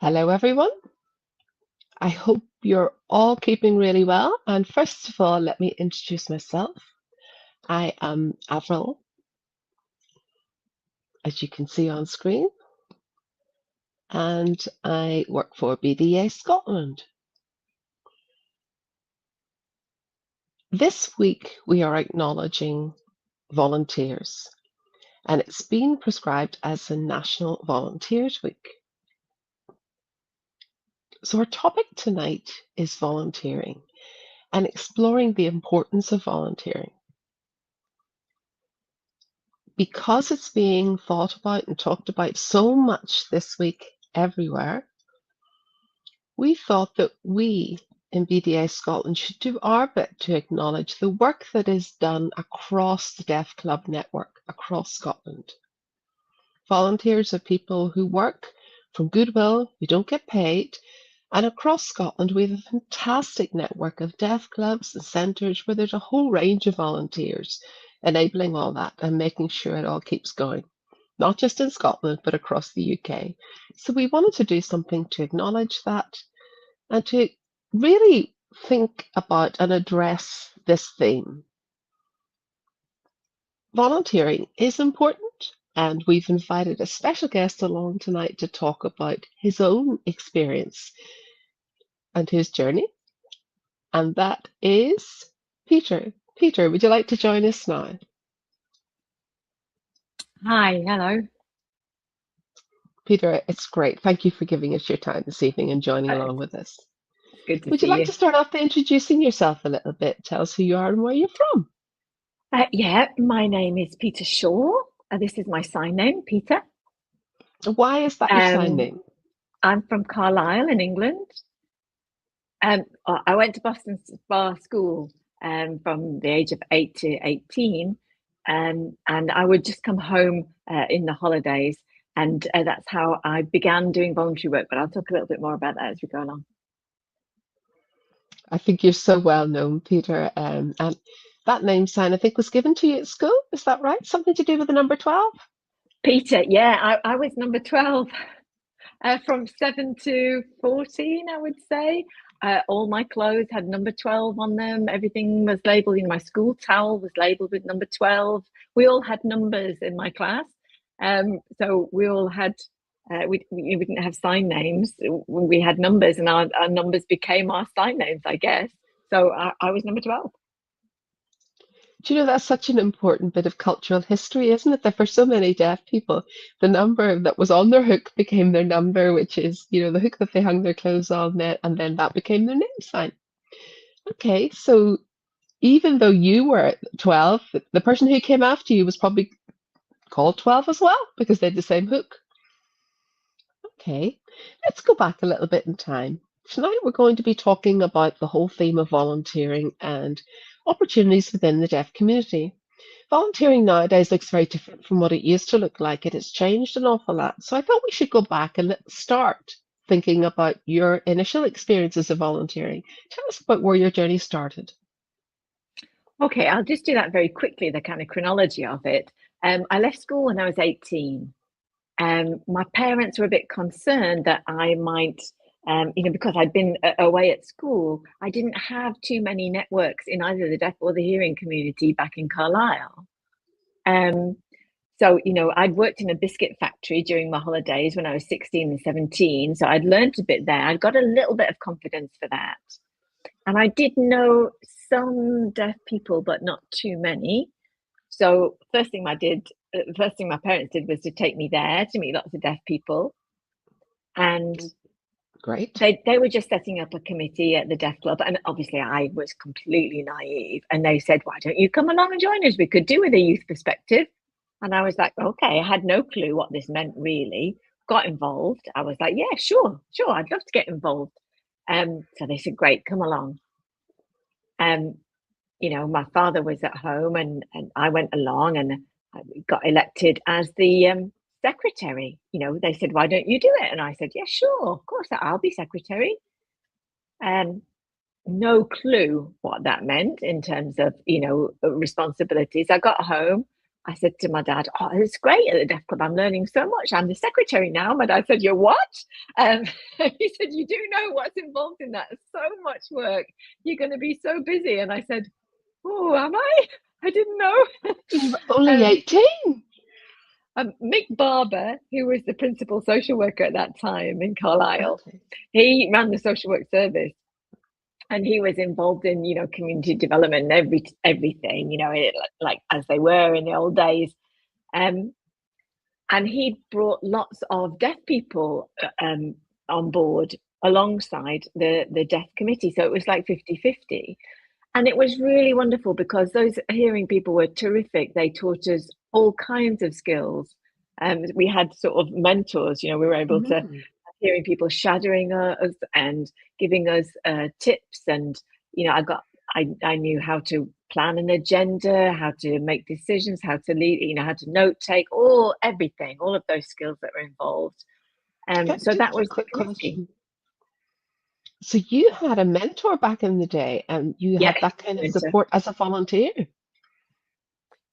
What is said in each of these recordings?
Hello, everyone. I hope you're all keeping really well. And first of all, let me introduce myself. I am Avril, as you can see on screen, and I work for BDA Scotland. This week, we are acknowledging volunteers, and it's been prescribed as a National Volunteers Week. So our topic tonight is volunteering and exploring the importance of volunteering. Because it's being thought about and talked about so much this week everywhere, we thought that we in BDA Scotland should do our bit to acknowledge the work that is done across the Deaf Club network across Scotland. Volunteers are people who work from goodwill, who don't get paid, and across Scotland we have a fantastic network of deaf clubs and centres where there's a whole range of volunteers enabling all that and making sure it all keeps going, not just in Scotland, but across the UK. So we wanted to do something to acknowledge that and to really think about and address this theme. Volunteering is important, and we've invited a special guest along tonight to talk about his own experience and his journey, and that is Peter. Peter, would you like to join us now? Hi, hello. Peter, it's great. Thank you for giving us your time this evening and joining It's along with us. good to Would you see like you. to start off by introducing yourself a little bit? Tell us who you are and where you're from. Yeah, my name is Peter Shaw. This is my sign name, Peter. Why is that your sign Um, name? I'm from Carlisle in England. I went to Boston Spa School from the age of 8 to 18, and I would just come home in the holidays, and that's how I began doing voluntary work. But I'll talk a little bit more about that as we go along. I think you're so well known, Peter. And that name sign, I think, was given to you at school. Is that right? Something to do with the number 12? Peter, yeah, I was number 12. From 7 to 14, I would say. All my clothes had number 12 on them. Everything was labeled. My school towel was labeled with number 12. We all had numbers in my class. So we all had, we didn't have sign names. We had numbers, and our numbers became our sign names, I guess. So I was number 12. Do you know that's such an important bit of cultural history, isn't it? That for so many deaf people, the number that was on their hook became their number, which is, the hook that they hung their clothes on, and then that became their name sign. Okay, so even though you were at 12, the person who came after you was probably called 12 as well because they had the same hook. Okay, let's go back a little bit in time. Tonight we're going to be talking about the whole theme of volunteering and opportunities within the deaf community. Volunteering nowadays looks very different from what it used to look like. It has changed an awful lot. So I thought we should go back and let's start thinking about your initial experiences of volunteering. Tell us about where your journey started. Okay, I'll just do that very quickly, the kind of chronology of it. I left school when I was 18. My parents were a bit concerned that I might, because I'd been away at school, I didn't have too many networks in either the deaf or the hearing community back in Carlisle. So, I'd worked in a biscuit factory during my holidays when I was 16 and 17. So I'd learned a bit there. I'd got a little bit of confidence for that. And I did know some deaf people, but not too many. So first thing my parents did was to take me there to meet lots of deaf people. And Great. they were just setting up a committee at the deaf club. And obviously I was completely naive. And they said, why don't you come along and join us? We could do with a youth perspective. And I was like, okay, I had no clue what this meant really. Got involved. I was like, yeah, sure, I'd love to get involved. So they said, great, come along. My father was at home, and I went along, and I got elected as the secretary. They said, why don't you do it? And I said, yeah, sure, of course, I'll be secretary. No clue what that meant in terms of responsibilities. I got home, I said to my dad, "Oh, it's great at the Deaf Club. I'm learning so much. I'm the secretary now." My dad said, "You're what?" Um, he said, "You do know what's involved in that. So much work. You're going to be so busy." And I said, "Oh, am I? I didn't know." You were only um, 18. Mick Barber, who was the principal social worker at that time in Carlisle, Okay. he ran the social work service, and he was involved in, community development and everything, like as they were in the old days. Um, and he brought lots of deaf people on board alongside the deaf committee. So it was like 50-50. And it was really wonderful because those hearing people were terrific. They taught us all kinds of skills. We had sort of mentors, we were able to Mm. hearing people shadowing us and giving us tips. And, I knew how to plan an agenda, how to make decisions, how to lead, how to note take, everything, all of those skills that were involved. So that Just a was the quick committee. question. So you had a mentor back in the day, and you Yeah. had that kind of Winter. support as a volunteer.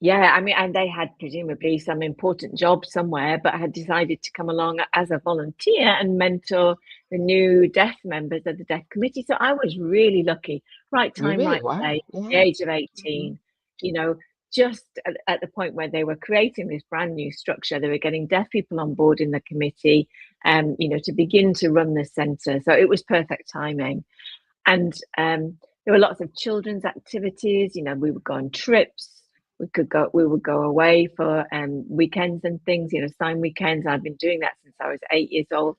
Yeah, I mean, and they had presumably some important job somewhere, but had decided to come along as a volunteer and mentor the new deaf members of the deaf committee. So I was really lucky. Right You time, really right were. place, the Yeah. age of Mhm. 18, you know, just at the point where they were creating this brand new structure, they were getting deaf people on board in the committee, to begin to run the centre. So it was perfect timing. And there were lots of children's activities. We would go on trips. We would go away for weekends and things. Sign weekends. I've been doing that since I was 8 years old.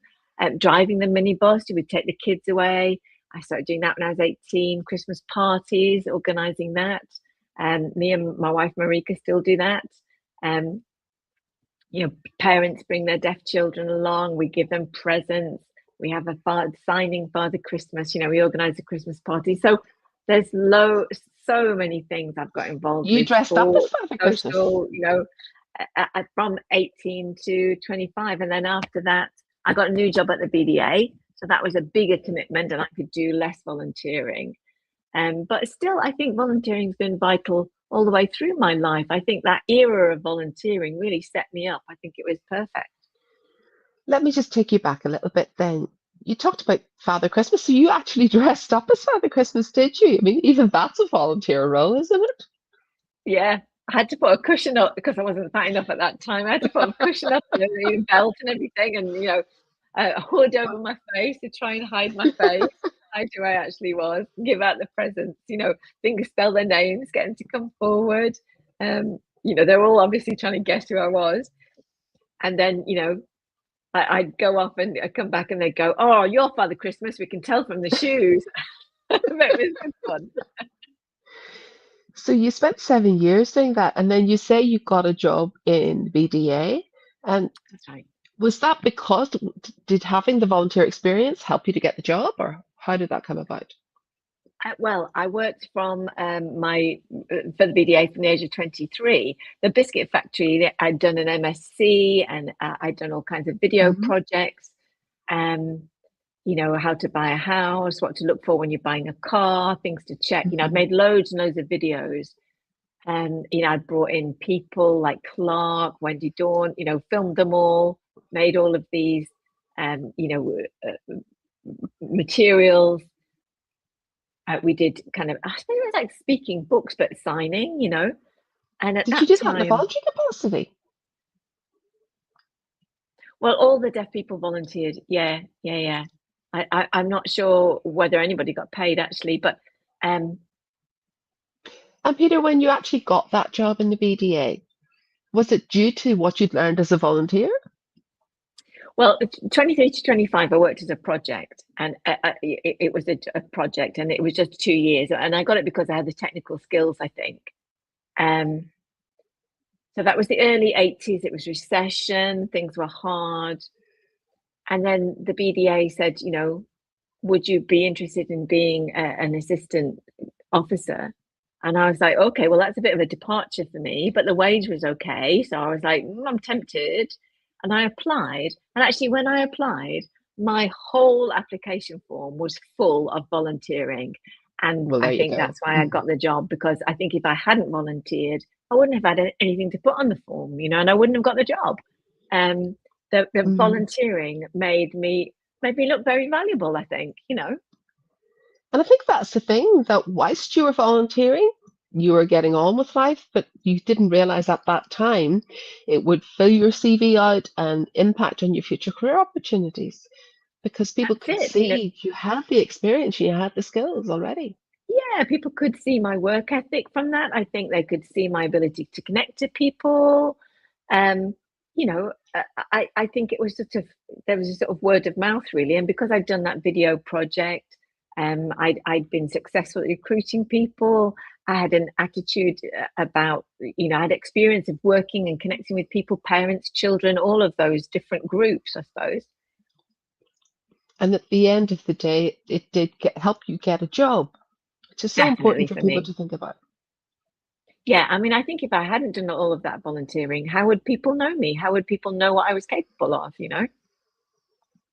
Driving the minibus, we would take the kids away. I started doing that when I was 18. Christmas parties, organising that. Me and my wife Marika still do that. Um, Parents bring their deaf children along. We give them presents. We have a signing Father Christmas. We organise a Christmas party. So there's so many things I've got involved You with: dressed up as sport, Father Christmas. social. From 18 to 25, and then after that, I got a new job at the BDA. So that was a bigger commitment, and I could do less volunteering. But still, I think volunteering's been vital all the way through my life. I think that era of volunteering really set me up. I think it was perfect. Let me just take you back a little bit then. You talked about Father Christmas, so you actually dressed up as Father Christmas, did you? I mean, even that's a volunteer role, isn't it? Yeah, I had to put a cushion up because I wasn't fat enough at that time. I had to put a cushion up and a belt and everything, and a hood over my face to try and hide my face, hide who I actually was, give out the presents. Think spell their names, get them to come forward. They're all obviously trying to guess who I was, and then I'd go off and I'd come back and they'd go, "Oh, you're Father Christmas. We can tell from the shoes." But it was good fun. So you spent 7 years doing that, and then you say you got a job in BDA. And That's right. was that because did having the volunteer experience help you to get the job, or how did that come about? Well, I worked from for the BDA from the age of 23. The biscuit factory, I'd done an MSc, and I'd done all kinds of video Hmm. projects. Um, how to buy a house, what to look for when you're buying a car, things to check. I'd Hmm. made loads and loads of videos. And, I'd brought in people like Clark, Wendy Dawn, filmed them all, made all of these, materials. We did kind of, I suppose it was like speaking books, but signing. And at Did you that do that in a time, voluntary capacity? well, all the deaf people volunteered. Yeah, yeah, yeah. I'm not sure whether anybody got paid actually, but um, And Peter, when you actually got that job in the BDA, was it due to what you'd learned as a volunteer? well, 23 to 25, I worked as a project, and it was a project, and it was just 2 years, and I got it because I had the technical skills, I think. Um, so that was the early 80s. It was recession, things were hard, and then the BDA said, would you be interested in being an assistant officer? And I was like, okay, well, that's a bit of a departure for me, but the wage was okay. So I was like, I'm tempted. And I applied. And actually, when I applied, my whole application form was full of volunteering. And Well, I there you think go. that's why I got the job, because I think if I hadn't volunteered, I wouldn't have had anything to put on the form, and I wouldn't have got the job. Um, the Mm. volunteering made me look very valuable, I think. And I think that's the thing, that whilst you were volunteering, you were getting on with life, but you didn't realize at that time it would fill your CV out and impact on your future career opportunities because people That's could it. see you had the experience, you had the skills already. Yeah, people could see my work ethic from that. I think they could see my ability to connect to people. Um, I think it was there was a sort of word of mouth really, and because I'd done that video project, I'd been successful at recruiting people. I had an attitude about, I had experience of working and connecting with people, parents, children, all of those different groups, I suppose. And at the end of the day, it did help you get a job, which is so Definitely important for for people me. to think about. Yeah, I mean, I think if I hadn't done all of that volunteering, how would people know me? How would people know what I was capable of?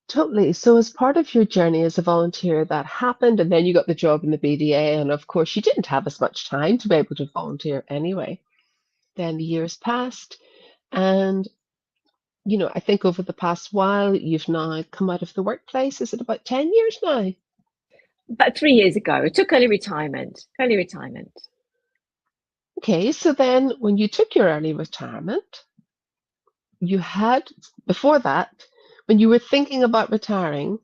Totally. So, as part of your journey as a volunteer, that happened, and then you got the job in the BDA, and of course, you didn't have as much time to be able to volunteer anyway. Then the years passed, and I think over the past while, you've now come out of the workplace. Is it about 10 years now? About 3 years ago, I took early retirement. Early retirement. Okay, so then when you took your early retirement, you had, before that, when you were thinking about retiring,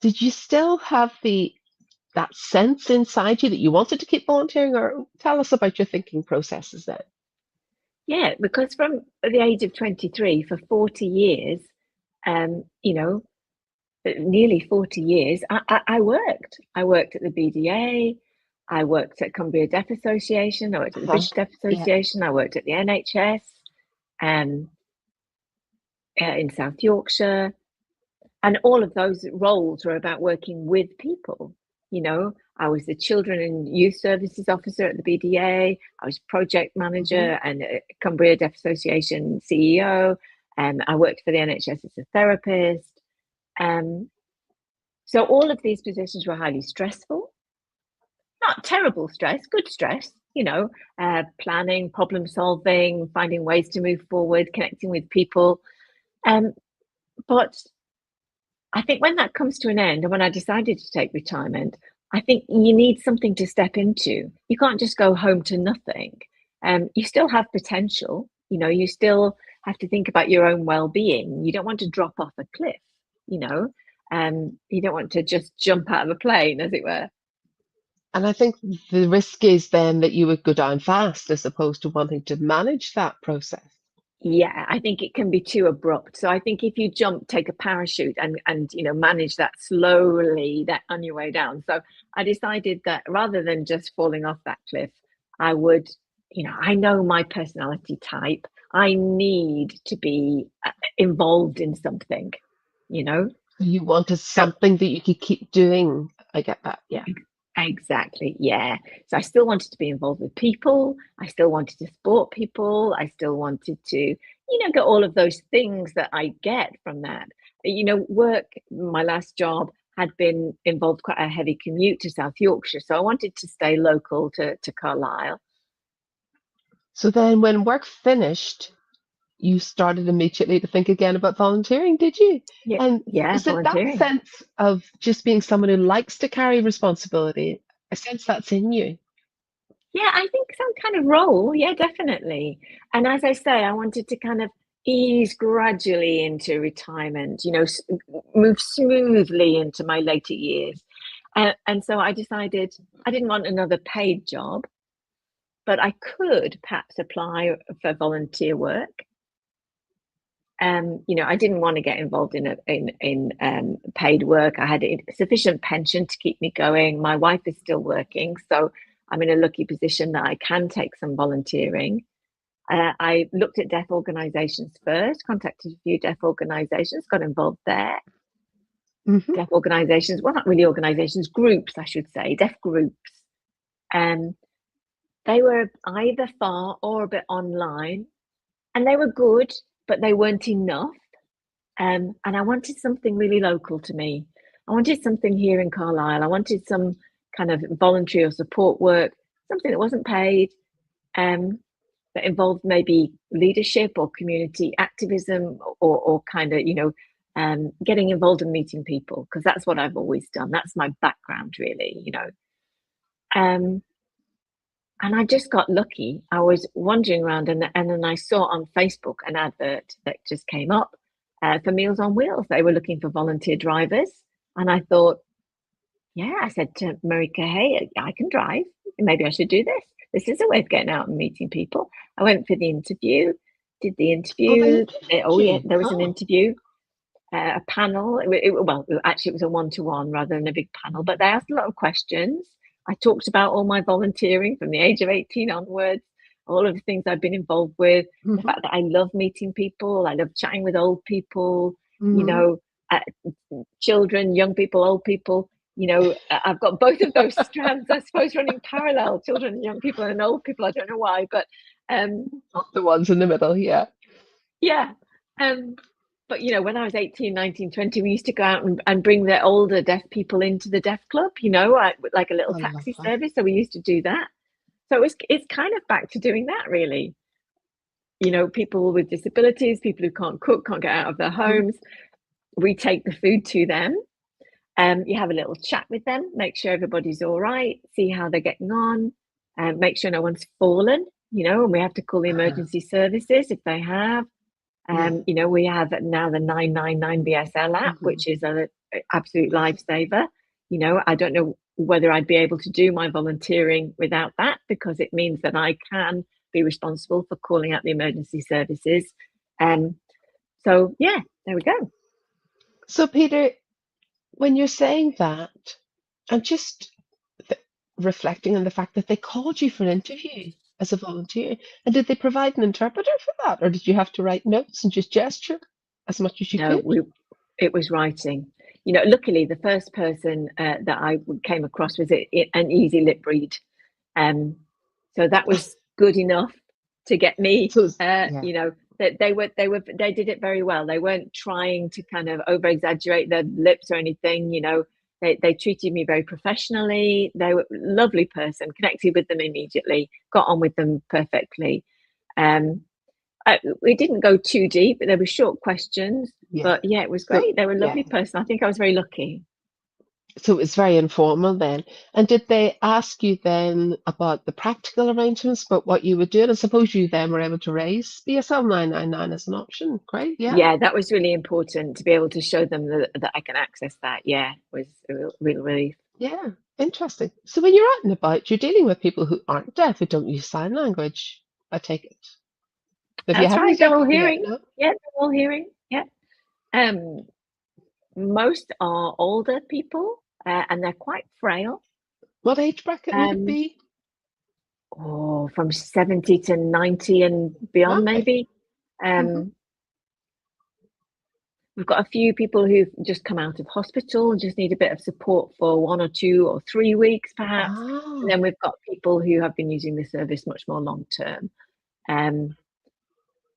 did you still have that sense inside you that you wanted to keep volunteering, or tell us about your thinking processes then? Yeah, because from the age of 23 for 40 years, um, you know, nearly 40 years, I worked. I worked at the BDA. I worked at Cumbria Deaf Association. I worked at the Uh-huh. British Deaf Yeah. Association. I worked at the NHS um, in South Yorkshire. And all of those roles were about working with people. I was the Children and Youth Services Officer at the BDA. I was project Hmm. manager and Cumbria Deaf Association CEO. And I worked for the NHS as a therapist. Um, so all of these positions were highly stressful, not terrible stress, good stress, planning, problem solving, finding ways to move forward, connecting with people. Um, but I think when that comes to an end, and when I decided to take retirement, I think you need something to step into. You can't just go home to nothing. You still have potential. You still have to think about your own well-being. You don't want to drop off a cliff. You know, you don't want to just jump out of a plane, as it were. And I think the risk is then that you would go down fast as opposed to wanting to manage that process. Yeah, I think it can be too abrupt. So I think if you jump, take a parachute and manage that slowly that on your way down. So I decided that rather than just falling off that cliff, I would, I know my personality type. I need to be involved in something, you know. You wanted So something that you could keep doing. I get that. Yeah. exactly, yeah. So I still wanted to be involved with people. I still wanted to support people. I still wanted to, get all of those things that I get from that. Work, my last job had been involved quite a heavy commute to South Yorkshire. So I wanted to stay local to Carlisle. So then when work finished, you started immediately to think again about volunteering, did you? Yeah, And yeah, is it that volunteering. sense of just being someone who likes to carry responsibility? I sense that's in you. Yeah, I think some kind of role. Yeah, definitely. And as I say, I wanted to kind of ease gradually into retirement, move smoothly into my later years. And so I decided I didn't want another paid job, but I could perhaps apply for volunteer work. I didn't want to get involved in paid work. I had sufficient pension to keep me going. My wife is still working, so I'm in a lucky position that I can take some volunteering. I looked at deaf organisations first, contacted a few deaf organisations, got involved there. Hmm. Deaf organisations, well, not really organisations, groups, I should say, deaf groups. Um, they were either far or a bit online, and they were good, but they weren't enough. And I wanted something really local to me. I wanted something here in Carlisle. I wanted some kind of voluntary or support work, something that wasn't paid, um, that involved maybe leadership or community activism, or kind of, getting involved in meeting people, because that's what I've always done. That's my background, really. Um, and I just got lucky. I was wandering around, and then I saw on Facebook an advert that just came up for Meals on Wheels. They were looking for volunteer drivers. And I thought, yeah, I said to Marika, hey, I can drive. Maybe I should do this. This is a way of getting out and meeting people. I went for the interview, did the Oh, they interview. interviewed Oh, yeah, you. there was an Oh, interview, a panel. Actually, it was a one-to-one rather than a big panel, but they asked a lot of questions. I talked about all my volunteering from the age of 18 onwards, all of the things I've been involved with, the hmm fact that I love meeting people, I love chatting with old people, you hmm know, uh, children, young people, old people. I've got both of those strands, I suppose, running parallel: children, young people, and old people. I don't know why, but Not the ones in the middle, yeah. yeah. Um, but when I was 18, 19, 20, we used to go out and bring the older deaf people into the deaf club, like a little I love taxi that. service. So we used to do that. So it's kind of back to doing that, really. People with disabilities, people who can't cook, can't get out of their Mhm. homes. We take the food to them. You have a little chat with them, make sure everybody's all right, see how they're getting on, and make sure no one's fallen, and we have to call the Uh-huh. emergency services if they have. Yeah. We have now the 999 BSL app, hmm which is an absolute lifesaver. I don't know whether I'd be able to do my volunteering without that, because it means that I can be responsible for calling out the emergency services. Um, so yeah, there we go. So, Peter, when you're saying that, I'm just reflecting on the fact that they called you for an interview as a volunteer. And did they provide an interpreter for that? Or did you have to write notes and just gesture as much as you No, could? it was writing. Luckily, the first person that I came across was an easy lip read. Um, so that was good enough to get me. So, yeah. That they did it very well. They weren't trying to kind of over exaggerate their lips or anything. They treated me very professionally. They were a lovely person. Connected with them immediately. Got on with them perfectly. Um, we didn't go too deep, but there were short questions. Yeah. But yeah, it was So, great. They were a yeah. lovely person. I think I was very lucky. So it was very informal then. And did they ask you then about the practical arrangements, about what you would do? And I suppose you then were able to raise BSL 999 as an option. Great, yeah. Yeah, that was really important to be able to show them that I can access that. Yeah, was a real relief. Yeah, interesting. So when you're out and about, you're dealing with people who aren't deaf, who don't use sign language, I take it. Have you That's had any right. They're deaf all people yet? hearing. No? Yeah, they're all hearing. Yeah. Um, Most are older people, and they're quite frail. What age bracket would it Um, be? from 70 to 90 and beyond, Okay. maybe. hmm Um, we've got a few people who've just come out of hospital and just need a bit of support for 1 or 2 or 3 weeks, perhaps. And Ah, then we've got people who have been using the service much more long term. Um,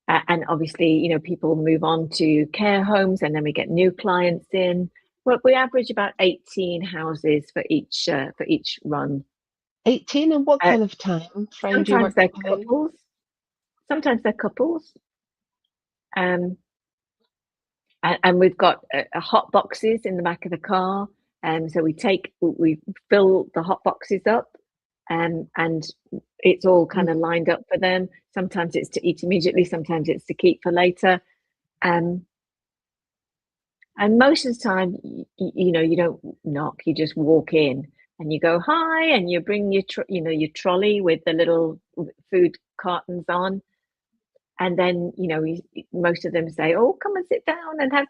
and obviously, people move on to care homes, and then we get new clients in. Well, we average about 18 houses for each run. 18, and what Uh, kind of time frame do you Sometimes work they're within? couples. Sometimes they're couples. Um, and we've got hot boxes in the back of the car. So we fill the hot boxes up, and it's all kind of Mhm. lined up for them. Sometimes it's to eat immediately. Sometimes it's to keep for later. Um, and most of the time, you don't knock. You just walk in and you go hi, and you bring your trolley with the little food cartons on, and then most of them say, "Oh, come and sit down and have."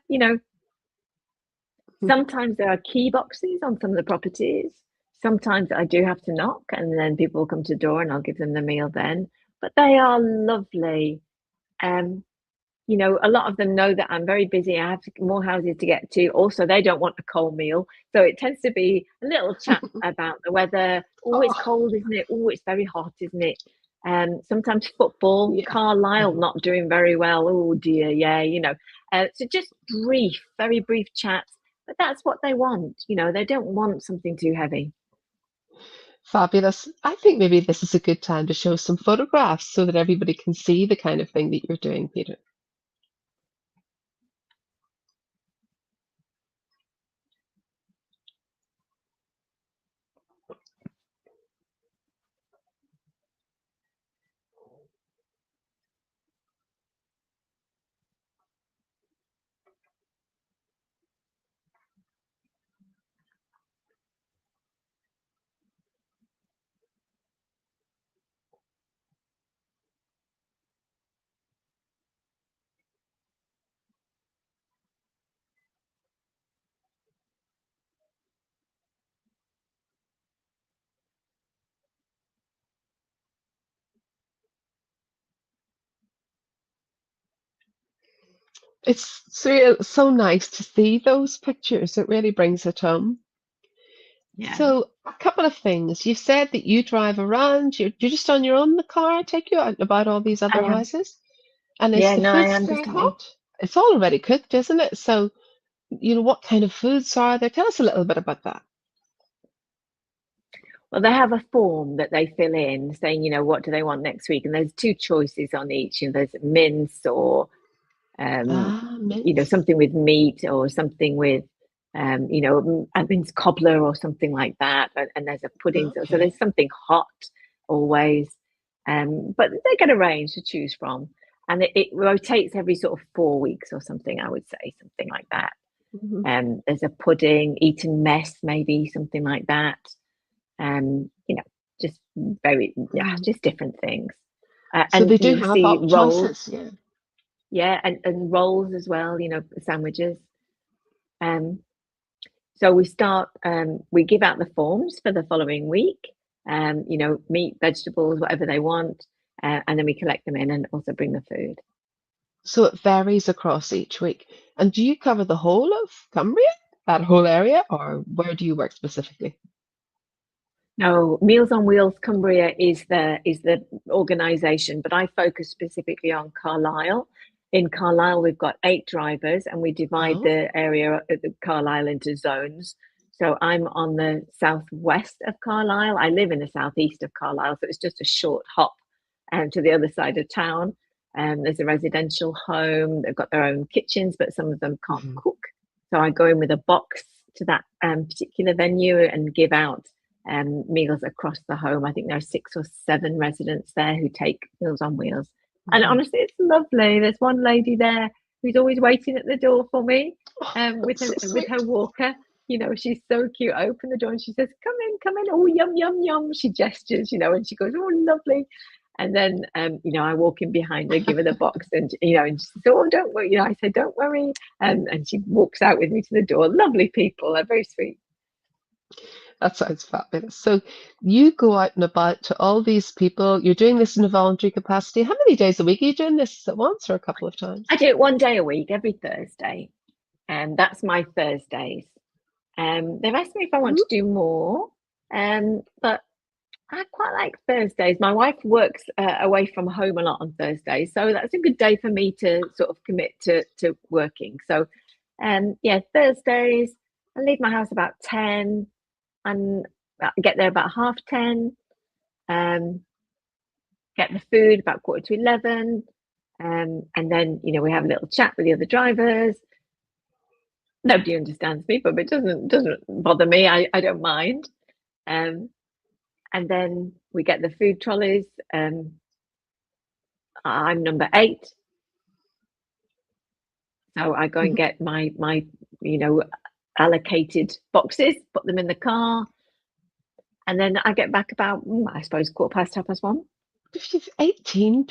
Sometimes there are key boxes on some of the properties. Sometimes I do have to knock, and then people will come to the door and I'll give them the meal then. But they are lovely. Um, a lot of them know that I'm very busy. I have more houses to get to. Also, they don't want a cold meal. So it tends to be a little chat about the weather. Oh, it's Oh, cold, isn't it? Oh, it's very hot, isn't it? Sometimes football, yeah. Carlisle Mhm. not doing very well. Oh dear, yeah. So just very brief chats. But that's what they want. They don't want something too heavy. Fabulous. I think maybe this is a good time to show some photographs so that everybody can see the kind of thing that you're doing, Peter. It's so nice to see those pictures. It really brings it home. Yeah. So, a couple of things. You said that you drive around. You're just on your own in the car. I take you out and about all these I other am. houses. And is Yeah, the no, I food staying understand. hot? It's already cooked, isn't it? So, what kind of foods are there? Tell us a little bit about that. Well, they have a form that they fill in saying, what do they want next week? And there's two choices on each. There's mince or um, Ah, mince. something with meat or something with, a mince cobbler or something like that. And there's a pudding. So Okay. there's something hot always. But they get a range to choose from. And it rotates every sort of 4 weeks or something, I would say, something like that. Mhm. There's a pudding, eaten mess, maybe something like that. You know, just Mm. just different things. So And they do you'll have see rolls, choices, yeah. yeah, and rolls as well, sandwiches. Um, so we give out the forms for the following week, meat, vegetables, whatever they want, and then we collect them in and also bring the food. So it varies across each week. And do you cover the whole of Cumbria, that whole area, or where do you work specifically? No, Meals on Wheels Cumbria is the organisation, but I focus specifically on Carlisle. In Carlisle, we've got 8 drivers, and we divide Oh, the area of the Carlisle into zones. So I'm on the southwest of Carlisle. I live in the southeast of Carlisle, so it's just a short hop to the other side of town. There's a residential home. They've got their own kitchens, but some of them can't mhm. cook. So I go in with a box to that particular venue and give out meals across the home. I think there are 6 or 7 residents there who take Meals on Wheels. And Mhm. honestly, it's lovely. There's one lady there who's always waiting at the door for me Oh, with that's so her sweet. walker. She's so cute. I open the door and she says, "Come in, come in." Oh, yum, yum, yum. She gestures, and she goes, "Oh, lovely." And then, I walk in behind her, give her the box, and she says, "Oh, don't worry." I said, "Don't worry." And she walks out with me to the door. Lovely people. They're very sweet. That sounds fabulous. So you go out and about to all these people. You're doing this in a voluntary capacity. How many days a week are you doing this at once or a couple of I times? do it one day a week, every Thursday. And that's my Thursdays. They've asked me if I want Mhm. to do more, but I quite like Thursdays. My wife works away from home a lot on Thursdays, so that's a good day for me to sort of commit to working. So, yeah, Thursdays. I leave my house about 10 and I get there about half 10. Um, get the food about quarter to 11. And then we have a little chat with the other drivers. Nobody understands me, but it doesn't bother me. I don't mind. Um, and then we get the food trolleys. I'm number 8, so I go and Mhm. get my you know allocated boxes, put them in the car, and then I get back about I suppose quarter past, half past 1. If you've 18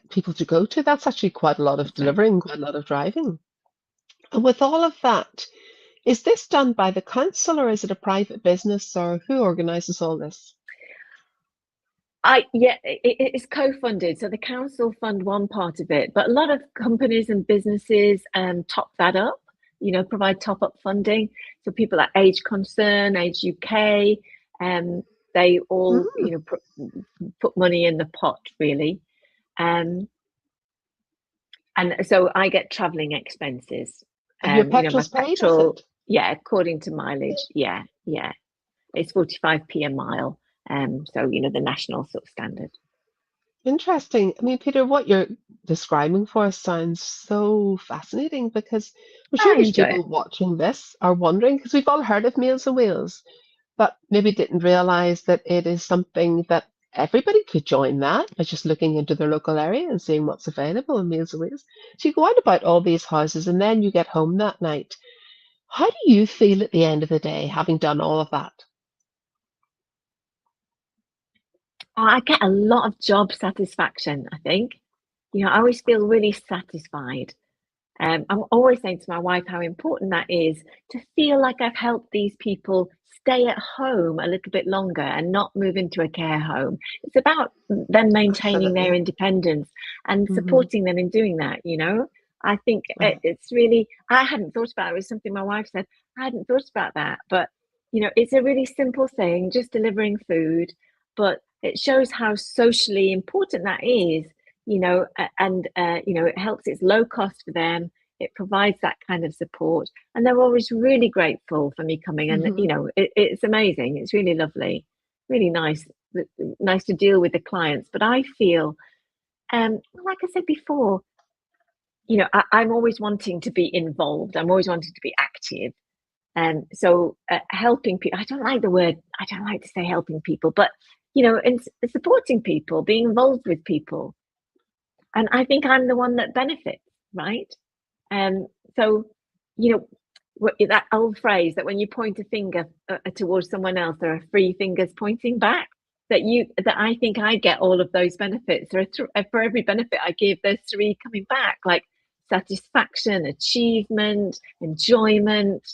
people to go to, that's actually quite a lot of That's right. delivering, quite a lot of driving. And with all of that, is this done by the council or is it a private business or who organises all this? It's co-funded, so the council fund one part of it, but a lot of companies and businesses top that up. Provide top-up funding. So people like Age Concern, Age UK, they all Mm. put money in the pot really, um, and so I get travelling expenses. And your My petrol's paid, is petrol, it? yeah, according to mileage, yeah, yeah, it's 45p a mile. So, you know, the national sort of standard. Interesting. I mean, Peter, what you're describing for us sounds so fascinating because I'm sure I there's enjoy it. people watching this are wondering because we've all heard of Meals on Wheels, but maybe didn't realize that it is something that everybody could join that by just looking into their local area and seeing what's available in Meals on Wheels. So you go out about all these houses and then you get home that night. How do you feel at the end of the day having done all of that? I get a lot of job satisfaction, I think. You know, I always feel really satisfied. I'm always saying to my wife how important that is to feel like I've helped these people stay at home a little bit longer and not move into a care home. It's about them maintaining their Absolutely. independence and Hmm. supporting them in doing that, you know. I think Right. it's really, I hadn't thought about it. It was something my wife said. I hadn't thought about that. But, you know, it's a really simple thing, just delivering food, but it shows how socially important that is, you know, and, you know, it helps, it's low cost for them, it provides that kind of support, and they're always really grateful for me coming. And Hmm. you know, it's amazing. It's really lovely, really nice, nice to deal with the clients. But I feel, like I said before, you know, I'm always wanting to be involved. I'm always wanting to be active. And so helping people, I don't like the word, I don't like to say helping people, but you know, and supporting people, being involved with people. And I think I'm the one that benefits, right? Um, so, you know, that old phrase that when you point a finger towards someone else, there are three fingers pointing back. That I think I get all of those benefits. For every benefit I give, there's three coming back, like satisfaction, achievement, enjoyment.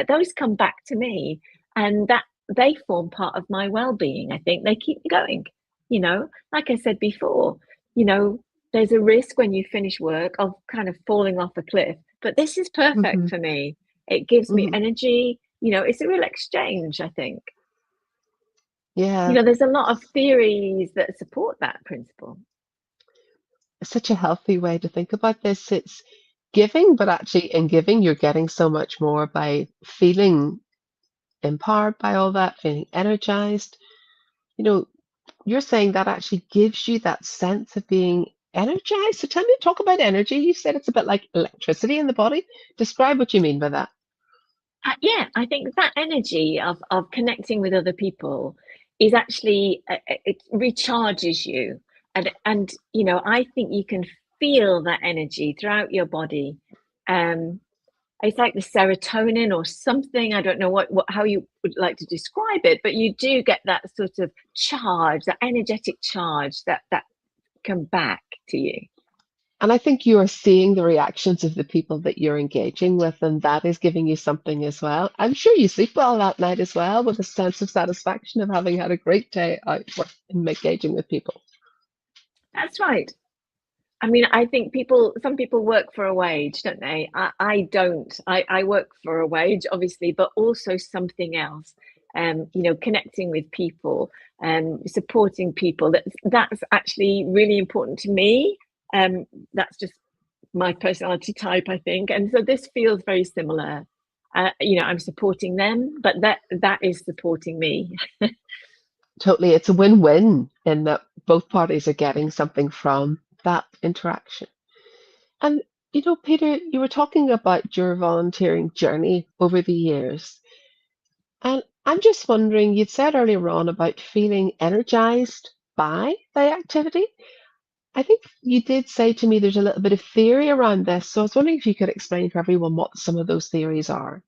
Those come back to me, and that they form part of my well-being. I think they keep me going. You know, like I said before, you know, there's a risk when you finish work of kind of falling off a cliff, but this is perfect Hmm. for me. It gives me Hmm. energy. You know, it's a real exchange, I think. You Yeah. know, there's a lot of theories that support that principle. Such a healthy way to think about this. It's giving, but actually in giving, you're getting so much more by feeling empowered by all that, feeling energized. You know, you're saying that actually gives you that sense of being energized. So tell me, talk about energy. You said it's a bit like electricity in the body. Describe what you mean by that. Yeah, I think that energy of connecting with other people is actually it recharges you, and you know, I think you can feel that energy throughout your body. Um, it's like the serotonin or something. I don't know what how you would like to describe it, but you do get that sort of charge, that energetic charge that come back to you. And I think you are seeing the reactions of the people that you're engaging with, and that is giving you something as well. I'm sure you sleep well that night as well, with a sense of satisfaction of having had a great day out engaging with people. That's right. I mean, I think people, some people work for a wage, don't they? I don't. I work for a wage, obviously, but also something else. You know, connecting with people, supporting people. That's actually really important to me. That's just my personality type, I think. And so this feels very similar. You know, I'm supporting them, but that is supporting me. Totally, it's a win-win in that both parties are getting something from that interaction. And Peter, you were talking about your volunteering journey over the years. And I'm just wondering, you'd said earlier on about feeling energized by the activity. I think you did say to me there's a little bit of theory around this. So I was wondering if you could explain for everyone what some of those theories are.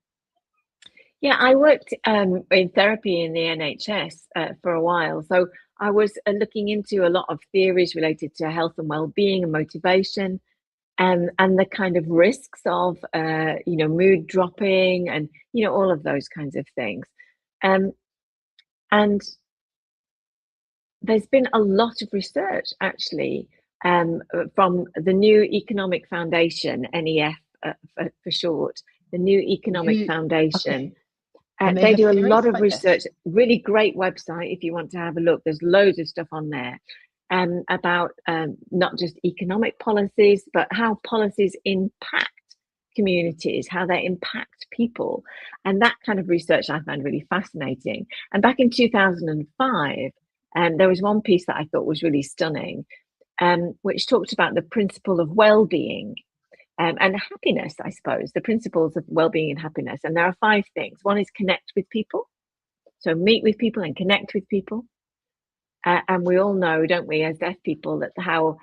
Yeah, I worked in therapy in the NHS for a while. So I was looking into a lot of theories related to health and well-being and motivation, and the kind of risks of, you know, mood dropping and, you know, all of those kinds of things. Um, and there's been a lot of research actually from the New Economic Foundation, NEF for short, the New Economic You, okay, Foundation. and they They have do a theories lot of about this. research, really great website if you want to have a look. There's loads of stuff on there about not just economic policies, but how policies impact communities, how they impact people. And that kind of research I found really fascinating. And back in 2005, there was one piece that I thought was really stunning, which talked about the principle of well-being and happiness, I suppose, the principles of well-being and happiness. And there are 5 things. One is connect with people. So meet with people and connect with people. And we all know, don't we, as deaf people, that how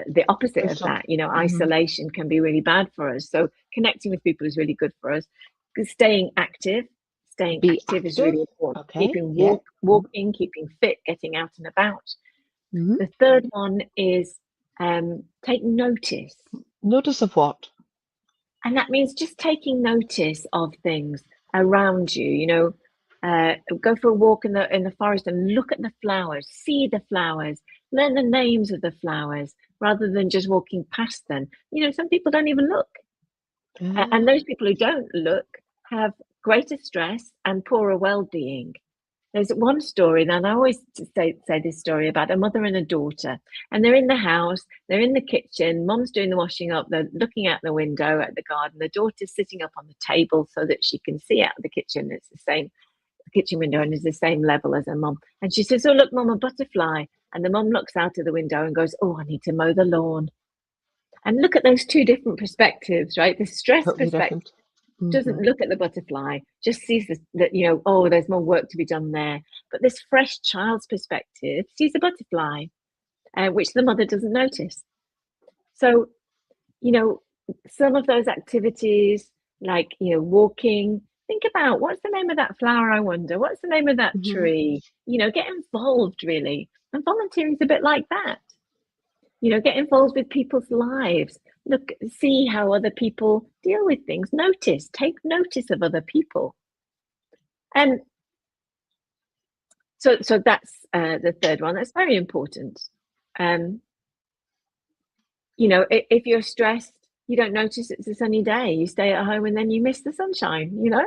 the opposite of Social. that, you know, Hmm. isolation can be really bad for us. So connecting with people is really good for us. Staying active, staying Be active is active. really important. Okay. Keeping Yeah. walking, keeping fit, getting out and about. Hmm. The third one is take notice. Notice of what? And that means just taking notice of things around you, you know, go for a walk in the forest and look at the flowers, see the flowers, learn the names of the flowers rather than just walking past them. You know, some people don't even look. And Ah, those people who don't look have greater stress and poorer well-being. There's one story, and I always say this story about a mother and a daughter, and they're in the house, they're in the kitchen, mom's doing the washing up, they're looking out the window at the garden, the daughter's sitting up on the table so that she can see out the kitchen. It's the same kitchen window and is the same level as her mom. And she says, "Oh, look, mom, a butterfly." And the mom looks out of the window and goes, "Oh, I need to mow the lawn." And look at those 2 different perspectives, right? The stress totally perspective different. Hmm. doesn't look at the butterfly, just sees that, you know, oh, there's more work to be done there. But this fresh child's perspective sees a butterfly, which the mother doesn't notice. So, you know, some of those activities, like, you know, walking, think about what's the name of that flower, I wonder? What's the name of that Hmm. tree? You know, get involved really. And volunteering is a bit like that. You know, get involved with people's lives. Look, see how other people deal with things. Notice, take notice of other people. And so that's the third one. That's very important. Um, you know, if you're stressed, you don't notice it's a sunny day. You stay at home and then you miss the sunshine, you know?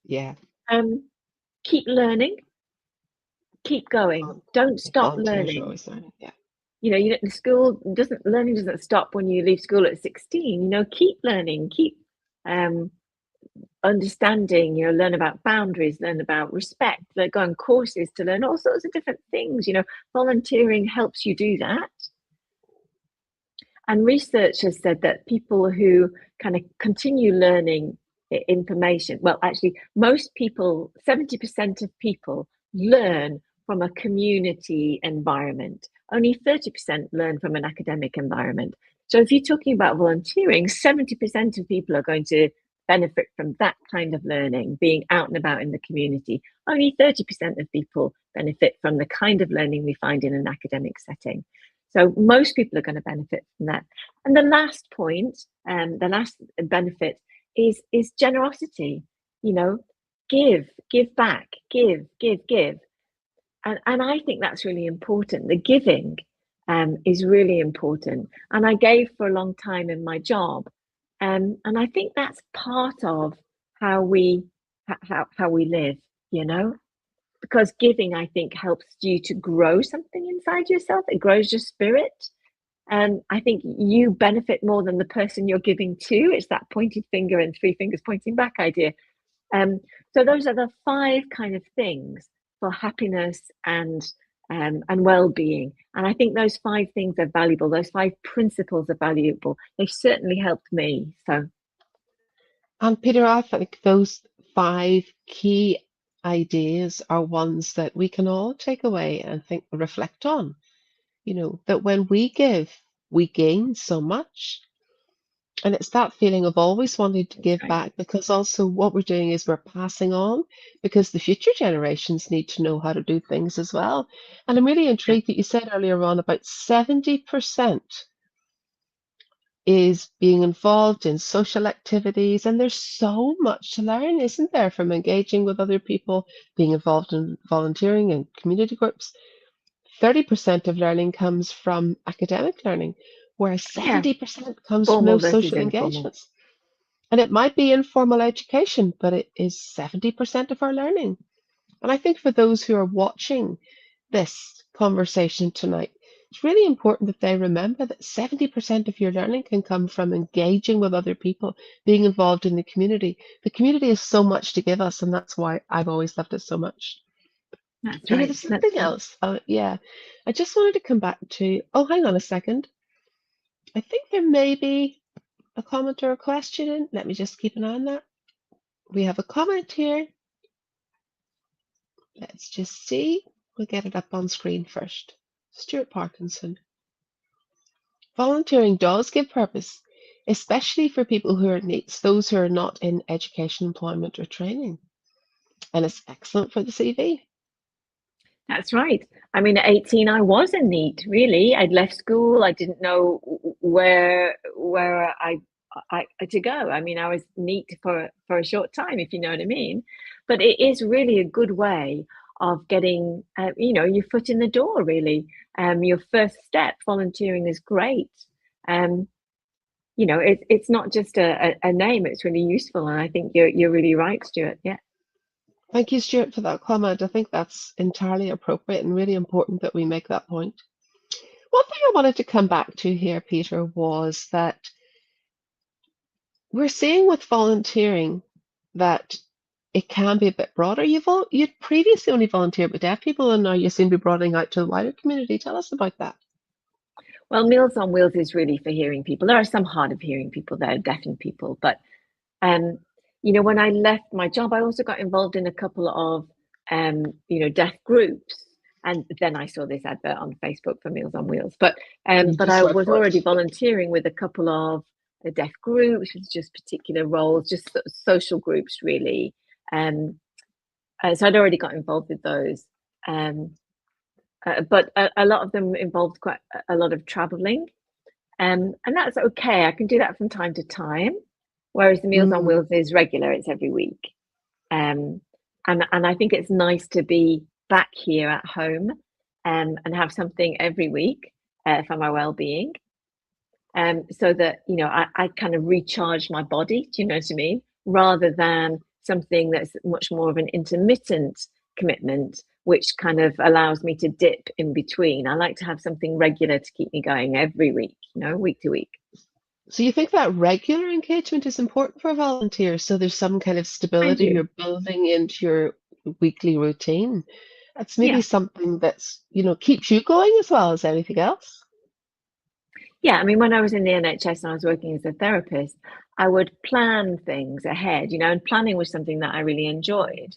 Yeah. Um, keep learning, keep going. Vol- Don't stop Volunteers are learning. always learning. Yeah. You know, the school doesn't learning doesn't stop when you leave school at 16. You know, keep learning, keep um understanding, you know, learn about boundaries, learn about respect, like go on courses to learn all sorts of different things. You know, volunteering helps you do that. And research has said that people who kind of continue learning information, well, actually, most people, 70% of people learn from a community environment. Only 30% learn from an academic environment. So if you're talking about volunteering, 70% of people are going to benefit from that kind of learning, being out and about in the community. Only 30% of people benefit from the kind of learning we find in an academic setting. So most people are going to benefit from that. And the last point, the last benefit is generosity. You know, give back, give. And I think that's really important. The giving is really important. And I gave for a long time in my job, and I think that's part of how we how we live. You know, because giving, I think, helps you to grow something inside yourself. It grows your spirit. And I think you benefit more than the person you're giving to. It's that pointed finger and 3 fingers pointing back idea. Um, so those are the 5 kind of things for happiness and well-being. And I think those 5 things are valuable. Those 5 principles are valuable. They've certainly helped me. So And Peter, I think those 5 key ideas are ones that we can all take away and think, reflect on. That when we give, we gain so much. And it's that feeling of always wanting to that's give right. back because also what we're doing is we're passing on because the future generations need to know how to do things as well. And I'm really Yeah. intrigued that you said earlier on about 70% is being involved in social activities. And there's so much to learn, isn't there, from engaging with other people, being involved in volunteering and community groups. 30% of learning comes from academic learning, whereas Yeah. 70% comes from Formal those versus social informal. engagements. And it might be informal education, but it is 70% of our learning. And I think for those who are watching this conversation tonight, it's really important that they remember that 70% of your learning can come from engaging with other people, being involved in the community. The community has so much to give us, and that's why I've always loved it so much. That's You know, right. there's That's something right. else. Yeah, I just wanted to come back to, oh, hang on a second. I think there may be a comment or a question in. Let me just keep an eye on that. We have a comment here. Let's just see. We'll get it up on screen first. Stuart Parkinson. Volunteering does give purpose, especially for people who are needs, those who are not in education, employment, or training. And it's excellent for the CV. That's right. I mean, at 18, I was in need, really. I'd left school. I didn't know where I to go. I mean, I was neat for a short time, if you know what I mean. But it is really a good way of getting, your foot in the door, really. Your first step, volunteering is great. Um, it's not just a name, it's really useful. And I think you're really right, Stuart. Yeah. Thank you, Stuart, for that comment. I think that's entirely appropriate and really important that we make that point. One thing I wanted to come back to here, Peter, was that we're seeing with volunteering that it can be a bit broader. You'd previously only volunteered with deaf people, and now you seem to be broadening out to the wider community. Tell us about that. Well, Meals on Wheels is really for hearing people. There are some hard of hearing people, there are deafened people, but um, when I left my job, I also got involved in a couple of deaf groups, and then I saw this advert on Facebook for Meals on Wheels. But You but just I went was for it. already volunteering with a couple of deaf groups with just particular roles, just social groups, really. Um, so I'd already got involved with those. Um, but a lot of them involved quite a lot of traveling. And that's okay. I can do that from time to time. Whereas the Meals on Mm. Wheels is regular, it's every week. Um, and I think it's nice to be back here at home and have something every week for my well-being. So that, I kind of recharge my body, do you know what I mean? Rather than something that's much more of an intermittent commitment, which kind of allows me to dip in between. I like to have something regular to keep me going every week, week to week. So you think that regular engagement is important for volunteers, so there's some kind of I stability do. you're building into your weekly routine. That's maybe Yeah. something that's, keeps you going as well as anything else. Yeah. I mean, when I was in the NHS and I was working as a therapist, I would plan things ahead, and planning was something that I really enjoyed.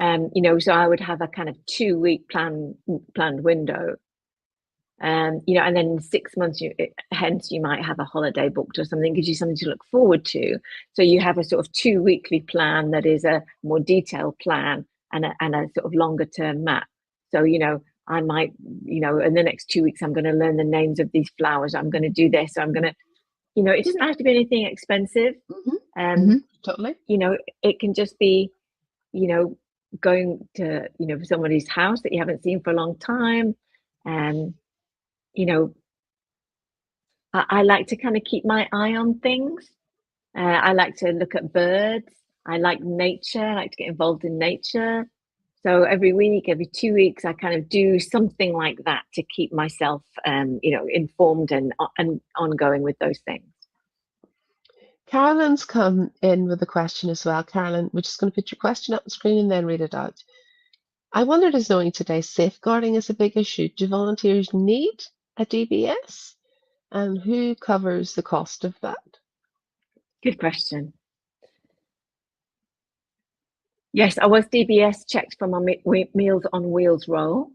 So I would have a kind of 2 week planned window. And then in 6 months, hence you might have a holiday booked or something, gives you something to look forward to. So you have a sort of 2 weekly plan that is a more detailed plan and a sort of longer term map. So, I might, in the next 2 weeks, I'm going to learn the names of these flowers. I'm going to do this. So I'm going to, it doesn't have to be anything expensive. Hmm. Um, Totally. it can just be, you know, going to, somebody's house that you haven't seen for a long time. And, you know, I like to kind of keep my eye on things. I like to look at birds. I like nature. I like to get involved in nature. So every week, every 2 weeks, I kind of do something like that to keep myself, informed and ongoing with those things. Carolyn's come in with a question as well. Carolyn, we're just going to put your question up on the screen and then read it out. I wondered, as knowing today safeguarding is a big issue, do volunteers need a DBS? And who covers the cost of that? Good question. Yes, I was DBS checked for my Meals on Wheels role.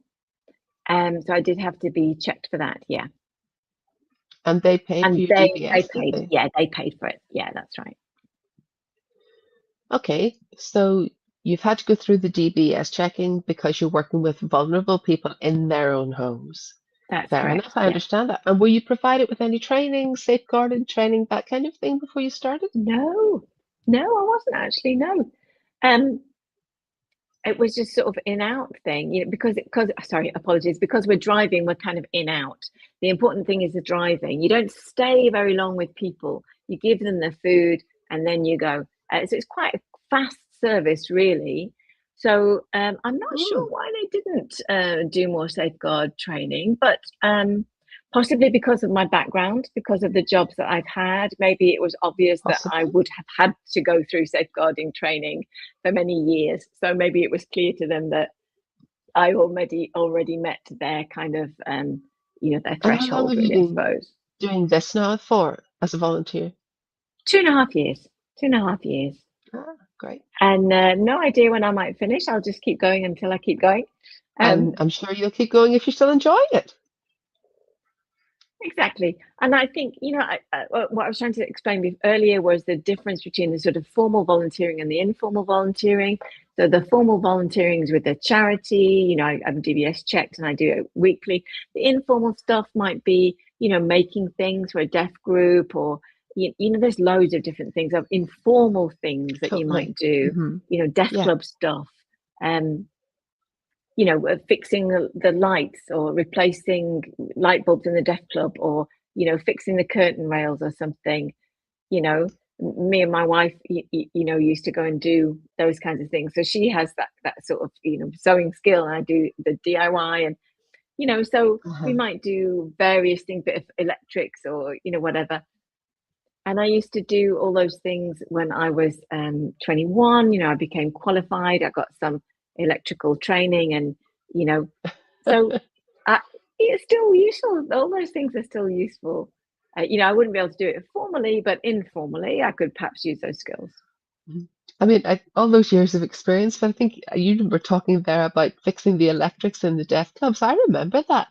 So I did have to be checked for that. Yeah. And they paid for And your they DBS, did paid. they? Yeah, they paid for it. Yeah, that's right. Okay, so you've had to go through the DBS checking because you're working with vulnerable people in their own homes. That's Fair correct. enough, I Yeah. understand that. And were you provided with any training, safeguarding training, that kind of thing before you started? No, no, I wasn't actually. No. Um, it was just sort of in out thing, because sorry, apologies, because we're driving, we're kind of in out. The important thing is the driving. You don't stay very long with people. You give them the food and then you go. So it's quite a fast service, really. So I'm not sure Mm, why they didn't do more safeguard training, but possibly because of my background, because of the jobs that I've had. Maybe it was obvious that I possibly. would have had to go through safeguarding training for many years. So maybe it was clear to them that I already met their kind of their And how long threshold, have you really, I been suppose. doing this now for as a volunteer? 2.5 years. 2.5 years. Ah, great. And no idea when I might finish. I'll just keep going until I keep going. And Um, I'm sure you'll keep going if you're still enjoying it. Exactly. And I think, what I was trying to explain earlier was the difference between the sort of formal volunteering and the informal volunteering. So the formal volunteering is with a charity, I'm DBS checked and I do it weekly. The informal stuff might be, making things for a deaf group or, there's loads of different things of informal things that you might Totally. do, Hmm. deaf Yeah. club stuff. Um, fixing the lights or replacing light bulbs in the deaf club or, fixing the curtain rails or something, you know, me and my wife, used to go and do those kinds of things. So she has that sort of, sewing skill and I do the DIY and, so we Uh-huh. might do various things, bit of electrics or, whatever. And I used to do all those things when I was 21. I became qualified. I got some electrical training, and you know, so I, it's still useful. All those things are still useful. I wouldn't be able to do it formally, but informally, I could perhaps use those skills. Mhm. I mean, all those years of experience, but I think you were talking there about fixing the electrics in the deaf clubs. I remember that.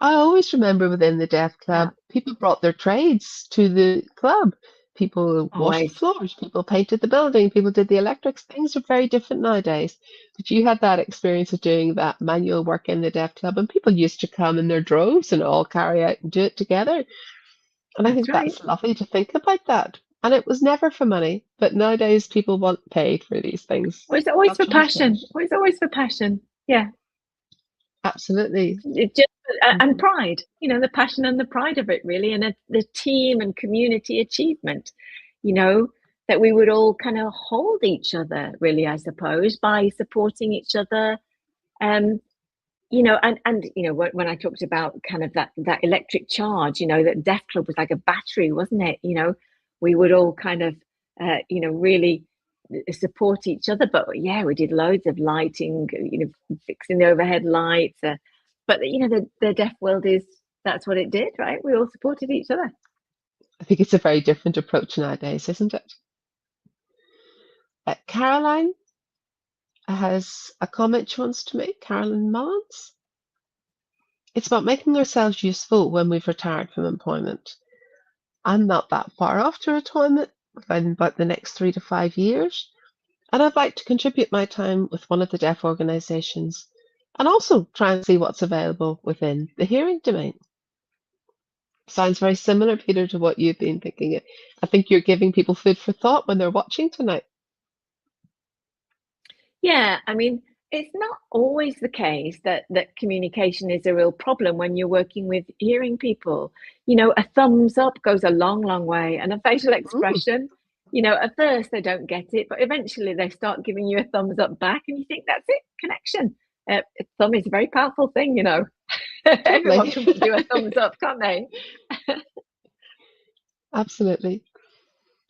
I always remember within the deaf Yeah, club, people brought their trades to the club. People washed the always. floors, people painted the building, people did the electrics. Things are very different nowadays. But you had that experience of doing that manual work in the deaf club, and people used to come in their droves and all carry out and do it together. And I That's think right. that's lovely to think about that. And it was never for money, but nowadays people want paid for these things. Well, it's always for Culture has passion. changed. It's always for passion. Yeah, Absolutely. it just and Hmm. pride. The passion and the pride of it, really, and the team and community achievement. You know that we would all kind of hold each other, really, I suppose, by supporting each other. Um, and when I talked about kind of that electric charge, that Deaf Club was like a battery, wasn't it? We would all kind of, really support each other. But yeah, we did loads of lighting, fixing the overhead lights. But the deaf world is that's what it did, right? We all supported each other. I think it's a very different approach nowadays, isn't it? Caroline has a comment she wants to make. Carolyn Mullins. It's about making ourselves useful when we've retired from employment. I'm not that far off to retirement, within about the next 3 to 5 years. And I'd like to contribute my time with one of the deaf organisations and also try and see what's available within the hearing domain. Sounds very similar, Peter, to what you've been thinking. I think you're giving people food for thought when they're watching tonight. Yeah, I mean, it's not always the case that communication is a real problem when you're working with hearing people. A thumbs up goes a long, long way, and a facial Mm, expression, at first they don't get it, but eventually they start giving you a thumbs up back, and you think that's it, connection. A thumb is a very powerful thing. Everyone totally. can do a thumbs up, can't they? Absolutely.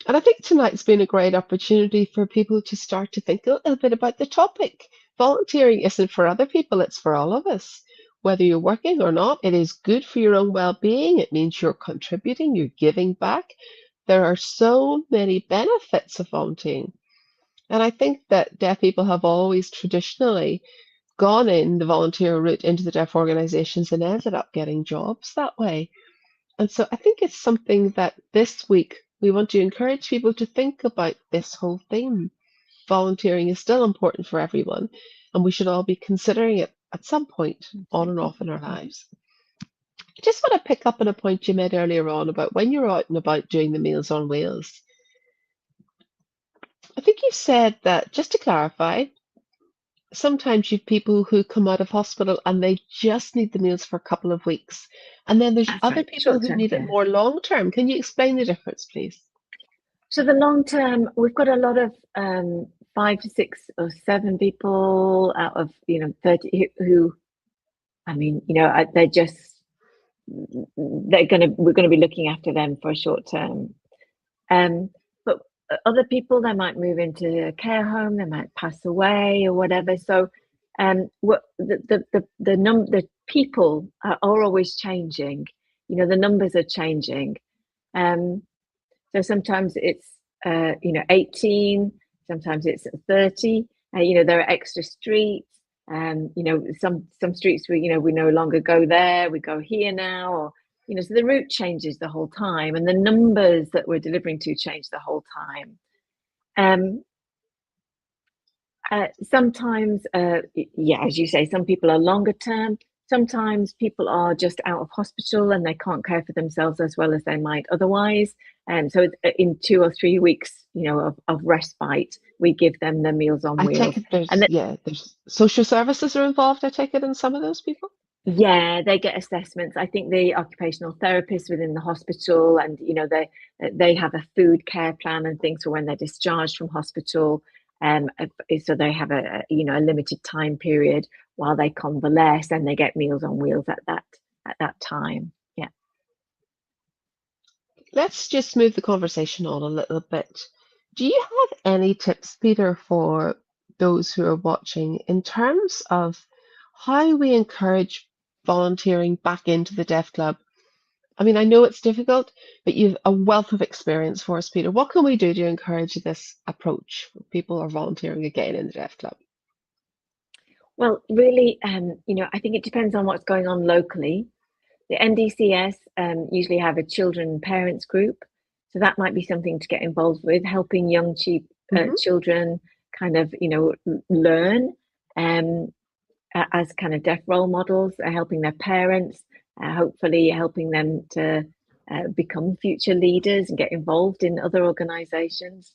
And I think tonight's been a great opportunity for people to start to think a little bit about the topic. Volunteering isn't for other people, it's for all of us. Whether you're working or not, it is good for your own well being. It means you're contributing, you're giving back. There are so many benefits of volunteering. And I think that deaf people have always traditionally gone in the volunteer route into the deaf organizations and ended up getting jobs that way. And so I think it's something that this week we want to encourage people to think about this whole theme. Volunteering is still important for everyone, and we should all be considering it at some point on and Absolutely. off in our lives. I just want to pick up on a point you made earlier on about when you're out and about doing the Meals on Wheels. I think you said that, just to clarify, sometimes you've people who come out of hospital and they just need the meals for a couple of weeks. And then there's That's other right. people Short who term, need it yeah. more long term. Can you explain the difference, please? So the long term, we've got a lot of 5 to 6 or 7 people out of 30 who, I mean, they're just we're gonna be looking after them for a short term. But other people, they might move into a care home, they might pass away or whatever. So, what the people are always changing. The numbers are changing. Um, so sometimes it's 18, sometimes it's 30. There are extra streets. Some streets we no longer go there, we go here now, or so the route changes the whole time, and the numbers that we're delivering to change the whole time. Um, Sometimes, yeah, as you say, some people are longer term. Sometimes people are just out of hospital and they can't care for themselves as well as they might otherwise. And so in 2 or 3 weeks, of respite, we give them the Meals on I take Wheels. it And there's social services are involved, I take it, in some of those people? yeah, they get assessments. I think the occupational therapists within the hospital, and they have a food care plan and things for when they're discharged from hospital. So they have a limited time period while they convalesce, and they get Meals on Wheels at that time. Yeah. Let's just move the conversation on a little bit. Do you have any tips, Peter, for those who are watching in terms of how we encourage volunteering back into the Deaf Club? I mean, I know it's difficult, but you've a wealth of experience for us, Peter. What can we do to encourage this approach when people are volunteering again in the Deaf Club? Well, really, I think it depends on what's going on locally. The NDCS usually have a children parents group, so that might be something to get involved with, helping young Hmm. children kind of learn um, as kind of deaf role models, helping their parents, hopefully helping them to become future leaders and get involved in other organisations.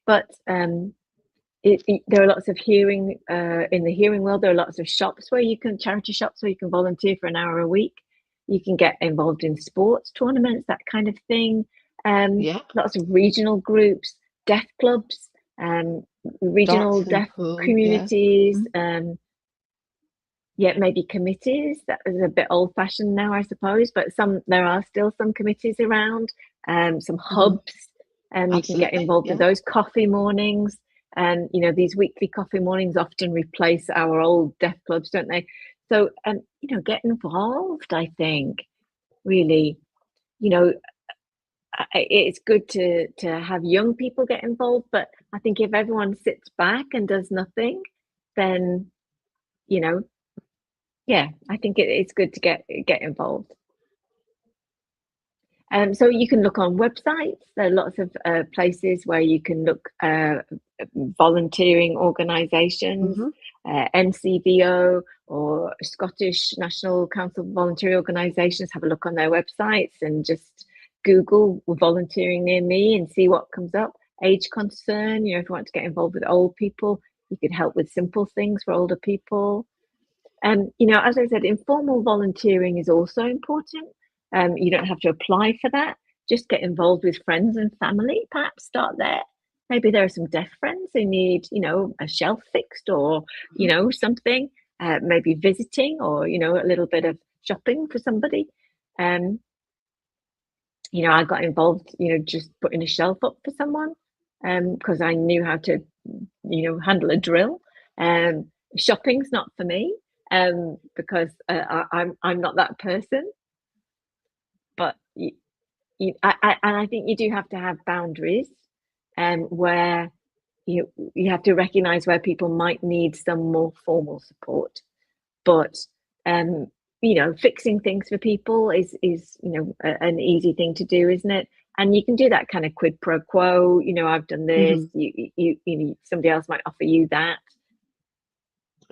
But there are lots of hearing in the hearing world. There are lots of charity shops where you can volunteer for an hour a week. You can get involved in sports tournaments, that kind of thing. Yeah, Lots of regional groups, deaf clubs, um, regional darts and deaf pool. Yeah. communities. Hmm. Yeah, maybe committees. That is a bit old fashioned now, I suppose, but there are still some committees around, some Hmm. hubs, and you can get Absolutely. involved with Yeah. those coffee mornings. And these weekly coffee mornings often replace our old deaf clubs, don't they? So, get involved, I think, really. You know, it's good to have young people get involved, but I think if everyone sits back and does nothing, then, you know, yeah, I think it's good to get involved. So you can look on websites. There are lots of places where you can look volunteering organisations, Hmm. NCVO or Scottish National Council of Voluntary Organisations. Have a look on their websites and just Google volunteering near me and see what comes up. Age concern, if you want to get involved with old people, you could help with simple things for older people. As I said, informal volunteering is also important. You don't have to apply for that. Just get involved with friends and family. Perhaps start there. Maybe there are some deaf friends who need, a shelf fixed or, something. Maybe visiting or, a little bit of shopping for somebody. Um, I got involved, just putting a shelf up for someone because I knew how to, handle a drill. Shopping's not for me because I'm not that person. But and I think you do have to have boundaries, where you have to recognise where people might need some more formal support. But um, fixing things for people is an easy thing to do, isn't it? And you can do that kind of quid pro quo. I've done this. Hmm. Somebody else might offer you that.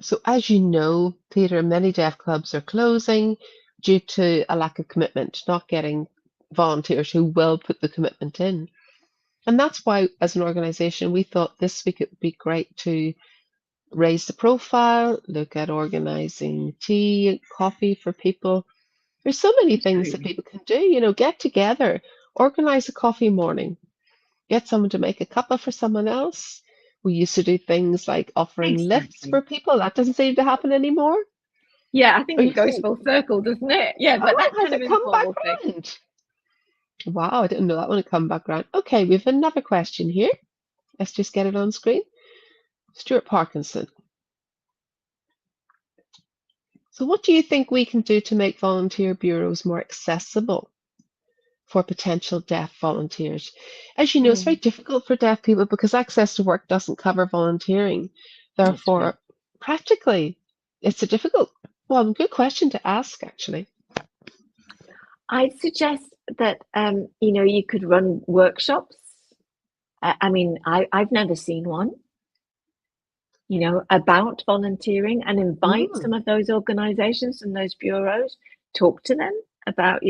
So, as you know, Peter, many deaf clubs are closing due to a lack of commitment, not getting volunteers who will put the commitment in. And that's why, as an organization, we thought this week it would be great to raise the profile, look at organizing tea, coffee for people. There's so many things that Absolutely. people can do, get together, organize a coffee morning, get someone to make a cuppa for someone else. We used to do things like offering lifts Exactly. for people. That doesn't seem to happen anymore. Yeah, I Or think it you goes see, full circle, doesn't it? Yeah, but oh, that has kind of it come back informal thing. round? Wow, I didn't know that one had come back round. Okay, we've another question here. Let's just get it on screen. Stuart Parkinson. So what do you think we can do to make volunteer bureaus more accessible for potential deaf volunteers? As you know, it's very Mm, difficult for deaf people because access to work doesn't cover volunteering. that's true. Therefore, practically, it's a difficult one. Good question to ask, actually. I'd suggest that you could run workshops. I mean, I've never seen one, about volunteering and invite Mm, some of those organizations and those bureaus, talk to them about,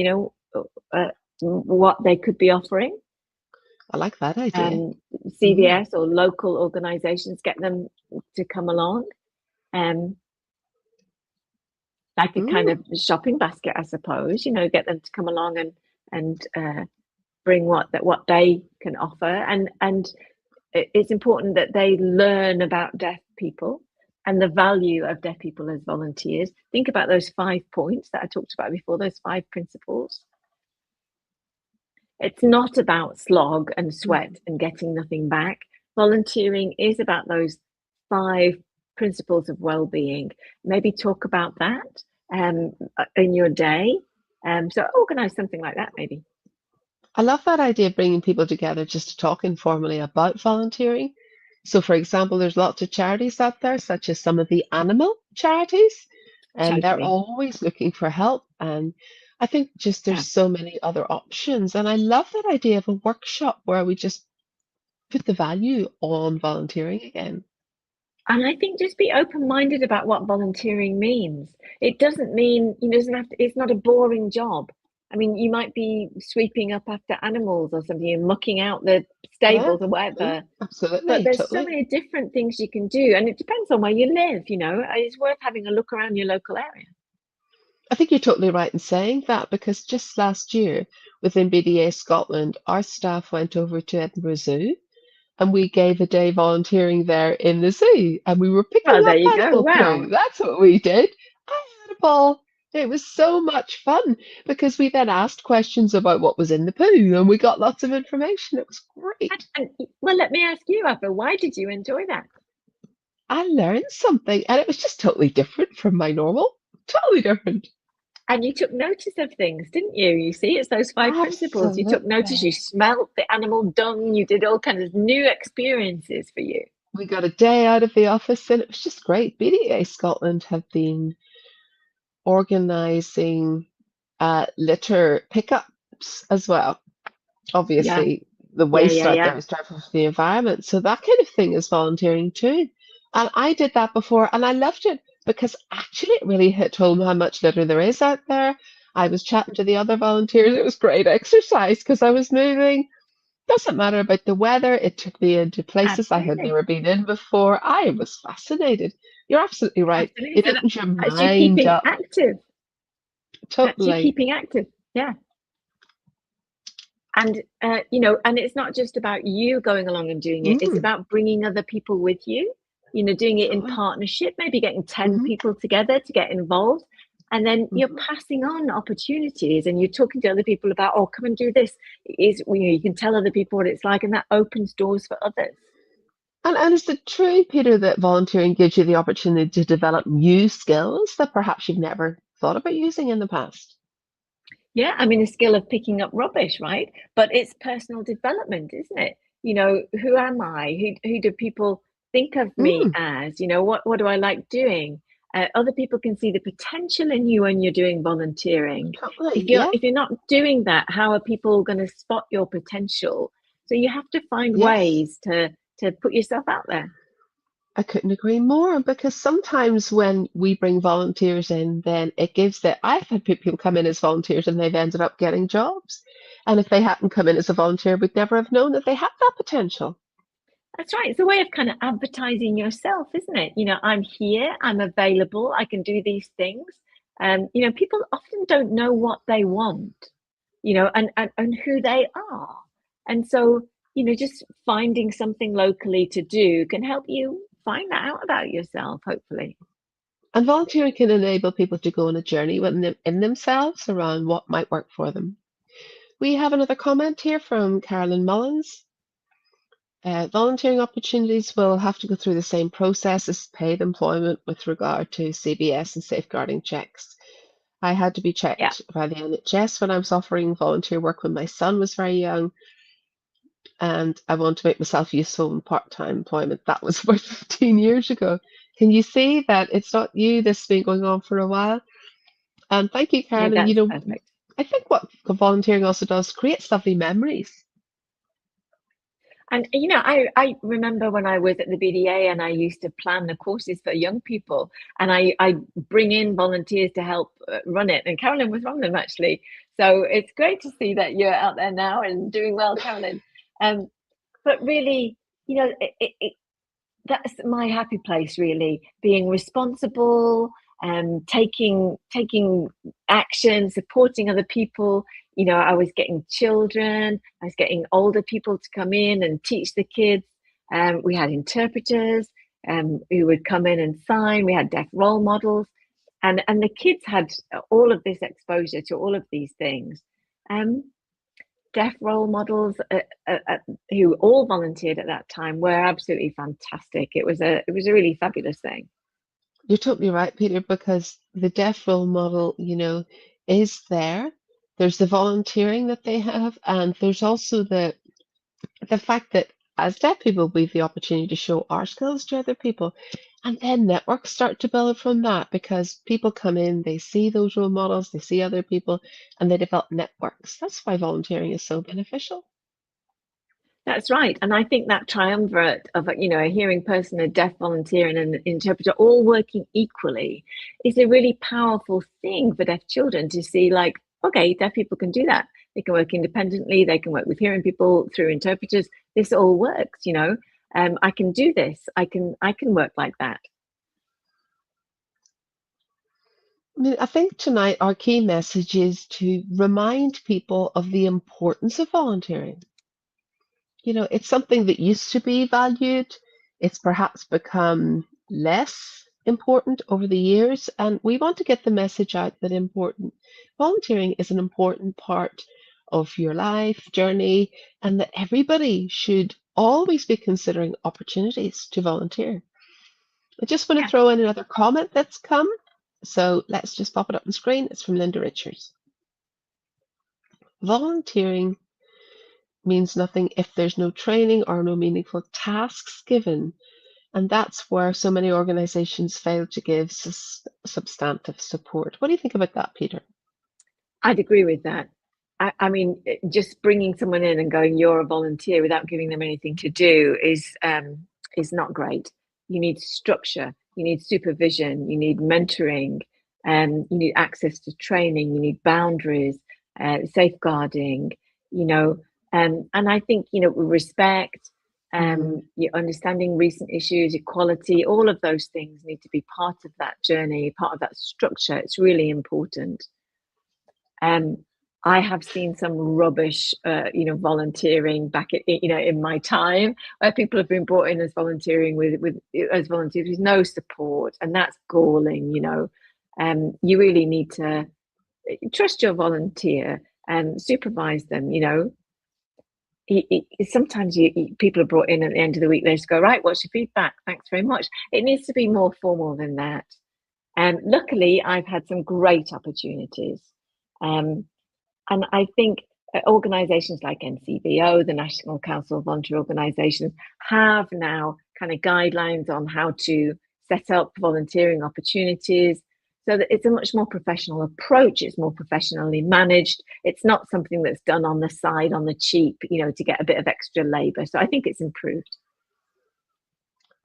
what they could be offering. I like that idea. Um, Mm, CVS or local organizations, get them to come along. Um, like a kind mm, of shopping basket, I suppose, get them to come along and bring what they can offer. And it's important that they learn about deaf people and the value of deaf people as volunteers. Think about those 5 points that I talked about before, those 5 principles. It's not about slog and sweat mm. and getting nothing back. Volunteering is about those 5 principles of well-being. Maybe talk about that in your day. So organize something like that, maybe. I love that idea of bringing people together just to talk informally about volunteering. So, for example, there's lots of charities out there, such as some of the animal charities, and they're Totally. always looking for help. And I think just Yeah. there's so many other options. And I love that idea of a workshop where we just put the value on volunteering again. And I think just be open-minded about what volunteering means. It doesn't mean, doesn't have to, it's not a boring job. I mean, you might be sweeping up after animals or something and mucking out the Yeah, stables or mm, whatever. But absolutely, there's so totally. many different things you can do, and it depends on where you live, It's worth having a look around your local area. I think you're totally right in saying that because just last year within BDA Scotland, our staff went over to Edinburgh Zoo and we gave a day volunteering there in the zoo and we were picking Well, there up you go. animal Wow. poo. That's what we did. I had a ball. It was so much fun because we then asked questions about what was in the poo and we got lots of information. It was great. Well, let me ask you, Abba, why did you enjoy that? I learned something and it was just totally different from my normal. Totally different. And you took notice of things, didn't you? You see, it's those 5 principles. You took notice, you Absolutely. smelt the animal dung, you did all kinds of new experiences for you. We got a day out of the office and it was just great. BDA Scotland have been organising litter pickups as well. Yeah, Obviously, the yeah, waste yeah, out yeah. there is dreadful for the environment. So that kind of thing is volunteering too. And I did that before and I loved it because actually it really hit home how much litter there is out there. I was chatting to the other volunteers. It was great exercise because I was moving. Doesn't matter about the weather. It took me into places I had Absolutely. never been in before. I was fascinated. You're absolutely right. Absolutely. It So opens your that's you mind keeping up. active. That's you Totally. keeping active. Yeah. And, and it's not just about you going along and doing it, it's Mm, about bringing other people with you, doing it in totally. partnership, maybe getting 10 Hmm. people together to get involved. And then you're Hmm. passing on opportunities and you're talking to other people about, oh, come and do this. You can tell other people what it's like, and that opens doors for others. And is it true, Peter, that volunteering gives you the opportunity to develop new skills that perhaps you've never thought about using in the past? Yeah, I mean, the skill of picking up rubbish, right? But it's personal development, isn't it? Who am I? Who do people think of me Mm, as? What do I like doing? Other people can see the potential in you when you're doing volunteering. totally. If you're not doing that, how are people going to spot your potential? So you have to find Yes. ways to put yourself out there. I couldn't agree more because sometimes when we bring volunteers in, then it gives that I've had people come in as volunteers and they've ended up getting jobs. And if they hadn't come in as a volunteer, we'd never have known that they had that potential. That's right. It's a way of kind of advertising yourself, isn't it? I'm here, I'm available, I can do these things. People often don't know what they want, and who they are. And so just finding something locally to do can help you find that out about yourself, hopefully. And volunteering can enable people to go on a journey in themselves around what might work for them. We have another comment here from Carolyn Mullins. Volunteering opportunities will have to go through the same process as paid employment with regard to CBS and safeguarding checks. I had to be Yeah, checked by the NHS when I was offering volunteer work when my son was very young, and I want to make myself useful in part-time employment. That was about 15 years ago. Can you see that it's not you? This has been going on for a while. And thank you, no, Carolyn. that's perfect. I think what volunteering also does creates lovely memories. And I remember when I was at the BDA and I used to plan the courses for young people, and I bring in volunteers to help run it. And Carolyn was one of them, actually. So it's great to see that you're out there now and doing well, Carolyn. But really, that's my happy place, really, being responsible and taking action, supporting other people. I was getting children, I was getting older people to come in and teach the kids. We had interpreters who would come in and sign. We had deaf role models, and the kids had all of this exposure to all of these things. um Deaf role models who all volunteered at that time were absolutely fantastic. It was a really fabulous thing. You're totally right, Peter, because the deaf role model, is there. There's the volunteering that they have, and there's also the fact that as deaf people, we have the opportunity to show our skills to other people. And then networks start to build from that because people come in, they see those role models, they see other people, and they develop networks. That's why volunteering is so beneficial. That's right. And I think that triumvirate of a hearing person, a deaf volunteer, and an interpreter all working equally is a really powerful thing for deaf children to see, like, okay, deaf people can do that. They can work independently, they can work with hearing people through interpreters. This all works. I can do this. I can work like that. I think tonight our key message is to remind people of the importance of volunteering. It's something that used to be valued. It's perhaps become less important over the years, and we want to get the message out that important volunteering is an important part of your life journey, and that everybody should always be considering opportunities to volunteer. I just want to Yeah. throw in another comment that's come. So let's just pop it up on the screen. It's from Linda Richards. Volunteering means nothing if there's no training or no meaningful tasks given. And that's where so many organizations fail to give substantive support. What do you think about that, Peter? I'd agree with that. I mean, just bringing someone in and going, "You're a volunteer," without giving them anything to do is not great. You need structure, you need supervision, you need mentoring, you need access to training, you need boundaries, safeguarding. You know, and I think respect, Mm. you understanding recent issues, equality, all of those things need to be part of that journey, part of that structure. It's really important. Um, I have seen some rubbish, volunteering back in my time, where people have been brought in as volunteering with as volunteers with no support, and that's galling. You really need to trust your volunteer and supervise them. Sometimes people are brought in at the end of the week. They just go, right, what's your feedback? Thanks very much. It needs to be more formal than that. And luckily, I've had some great opportunities. Um, and I think organisations like NCVO, the National Council of Voluntary Organisations, have now kind of guidelines on how to set up volunteering opportunities so that it's a much more professional approach. It's more professionally managed. It's not something that's done on the side, on the cheap, to get a bit of extra labour. So I think it's improved.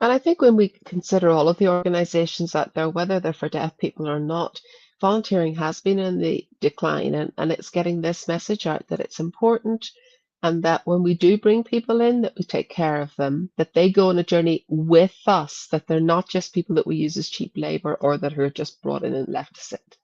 And I think when we consider all of the organizations out there, whether they're for deaf people or not, volunteering has been in the decline, and it's getting this message out that it's important and that when we do bring people in, that we take care of them, that they go on a journey with us, that they're not just people that we use as cheap labor or that are just brought in and left to sit.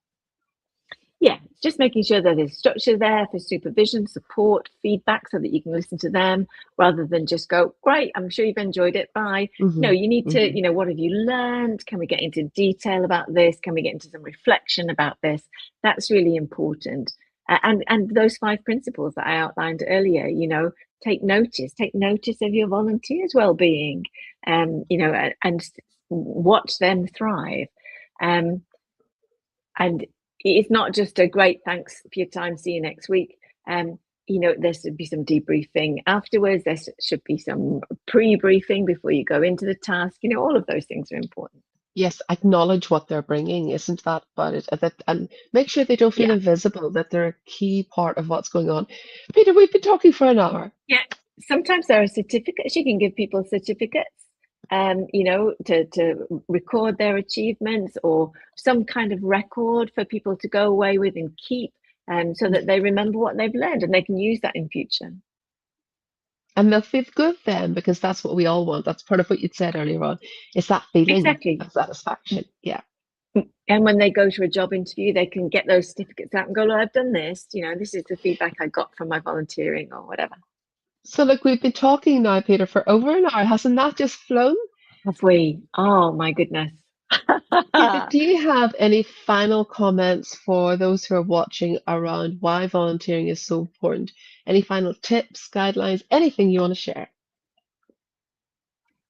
Yeah, just making sure that there's structure there for supervision, support, feedback, so that you can listen to them rather than just go, great, I'm sure you've enjoyed it, bye. No, Hmm. you need to, Hmm. what have you learned? Can we get into detail about this? Can we get into some reflection about this? That's really important. And those 5 principles that I outlined earlier, take notice of your volunteers' well-being, and watch them thrive. Um, and it's not just a great thanks for your time, see you next week. There should be some debriefing afterwards. There should be some pre-briefing before you go into the task. All of those things are important. Yes, acknowledge what they're bringing, isn't that about it? And make sure they don't feel Yeah, invisible, that they're a key part of what's going on. Peter, we've been talking for an hour. yeah. Sometimes there are certificates. You can give people certificates, to record their achievements, or some kind of record for people to go away with and keep, so that they remember what they've learned and they can use that in future. And they'll feel good then, because that's what we all want. That's part of what you'd said earlier on. It's that feeling Exactly. of satisfaction. Yeah. And when they go to a job interview, they can get those certificates out and go, "Well, I've done this. This is the feedback I got from my volunteering," or whatever. So look, we've been talking now, Peter, for over an hour. Hasn't that just flown? Have we? Oh my goodness. Peter, do you have any final comments for those who are watching around why volunteering is so important? Any final tips, guidelines, anything you want to share?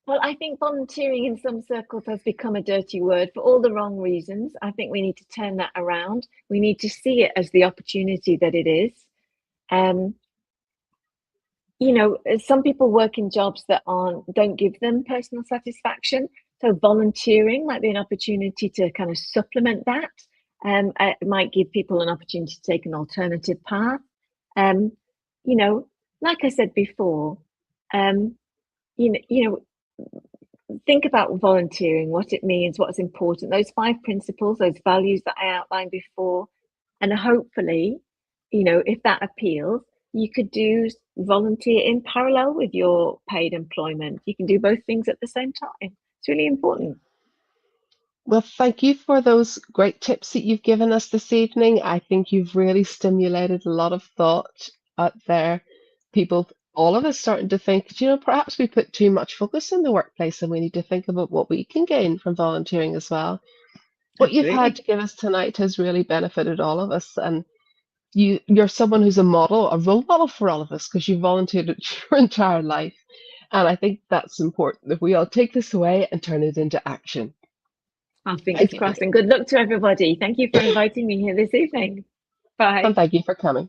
Well, I think volunteering in some circles has become a dirty word for all the wrong reasons. I think we need to turn that around. We need to see it as the opportunity that it is. Um, some people work in jobs that don't give them personal satisfaction. So volunteering might be an opportunity to kind of supplement that. It might give people an opportunity to take an alternative path. Um, you know, like I said before, um, you know, you think about volunteering, what it means, what's important, those 5 principles, those values that I outlined before, and hopefully, if that appeals, you could do volunteer in parallel with your paid employment. You can do both things at the same time. It's really important. Well, thank you for those great tips that you've given us this evening. I think you've really stimulated a lot of thought out there. People, all of us starting to think, perhaps we put too much focus in the workplace and we need to think about what we can gain from volunteering as well. What you've had Absolutely. to give us tonight has really benefited all of us. And you're someone who's a model, a role model for all of us, because you volunteered your entire life. And I think that's important that we all take this away and turn it into action. Our fingers Thank you, crossed, Peter. and good luck to everybody. Thank you for inviting me here this evening. And Bye. thank you for coming.